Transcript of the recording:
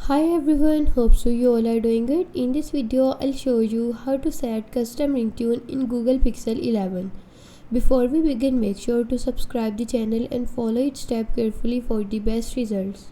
Hi everyone, hope so you all are doing good. In this video, I'll show you how to set custom ringtone in Google Pixel 11. Before we begin, make sure to subscribe the channel and follow each step carefully for the best results.